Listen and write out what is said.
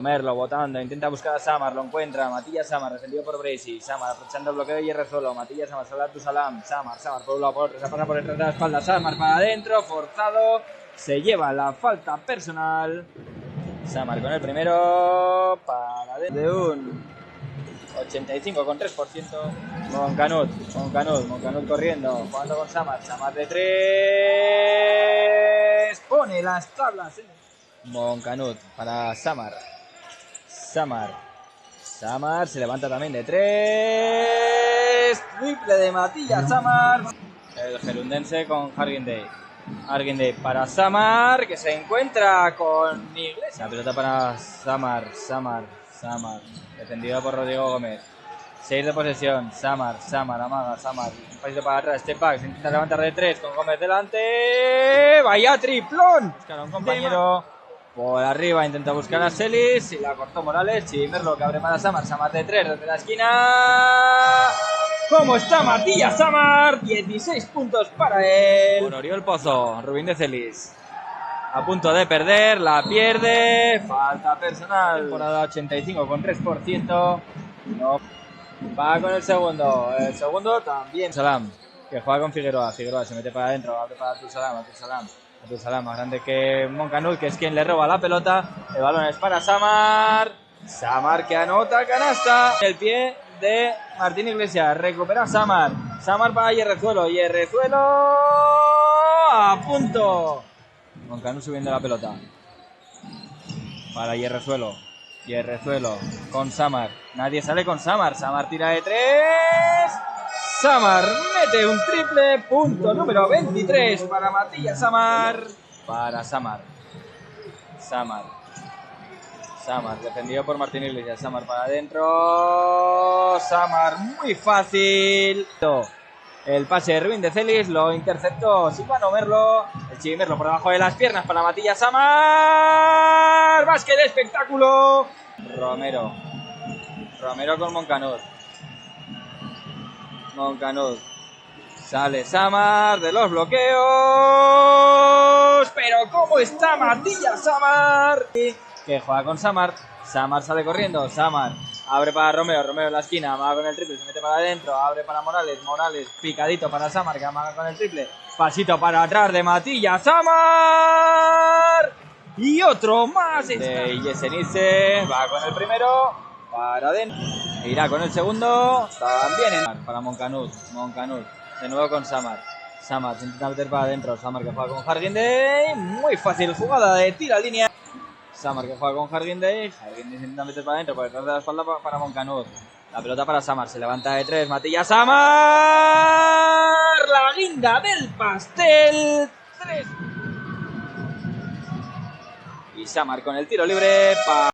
Merlo botando, intenta buscar a Samar, lo encuentra, Matías Samar, defendido por Bracy, Samar aprovechando el bloqueo de Hierrezuelo, Matías Samar, Salah Salam, Samar por un lado por otro, se pasa por detrás de la espalda, Samar para adentro, forzado, se lleva la falta personal, Samar con el primero, para adentro de un 85,3%, Moncanud corriendo, jugando con Samar de 3, pone las tablas, Moncanud para Samar se levanta también de 3, triple de Matías Samar, el gerundense con Hargindey para Samar, que se encuentra con Iglesias, la pelota para Samar, defendido por Rodrigo Gómez, 6 de posesión, Samar, amaga, un pasito para atrás, step back, se intenta levantar de 3 con Gómez delante, vaya triplón, buscar a un compañero. Por arriba intenta buscar a Celis y la cortó Morales. Chimerlo que abre para Samar de 3 desde la esquina. ¿Cómo está Matías Samar? 16 puntos para él. Con Oriol Pozo, Rubín de Celis. A punto de perder, la pierde. Falta personal. Temporada 85,3%. No. Va con el segundo. El segundo también. Salam, que juega con Figueroa. Figueroa se mete para adentro. Abre para Abdulsalam. Más grande que Moncanud, que es quien le roba la pelota. El balón es para Samar que anota canasta. El pie de Martín Iglesias. Recupera Samar para Hierrezuelo a punto. Moncanud subiendo la pelota para Hierrezuelo con Samar. Nadie sale con Samar tira de 3. Samar mete un triple, punto número 23 para Matías Samar. Samar, defendido por Martín Iglesias. Samar para adentro. Samar, muy fácil. El pase de Rubín de Celis lo interceptó Silvano Merlo. El Chimerlo por debajo de las piernas para Matías Samar. ¡Básquet de espectáculo! Romero con Moncanud. Sale Samar de los bloqueos. Pero ¿cómo está Matías Samar? Que juega con Samar sale corriendo. Samar abre para Romero en la esquina, amaga con el triple, se mete para adentro, abre para Morales, picadito para Samar, que amaga con el triple, pasito para atrás de Matías Samar. Y otro más de Yesenice, va con el primero, para adentro, irá con el segundo, también para Moncanud, de nuevo con Samar se intenta meter para adentro, Samar que juega con Hargindey, muy fácil jugada de tiro a línea, Samar que juega con Hargindey se intenta meter para adentro, por detrás de la espalda para Moncanud, la pelota para Samar, se levanta de 3, Matías Samar, la guinda del pastel, 3. Y Samar con el tiro libre para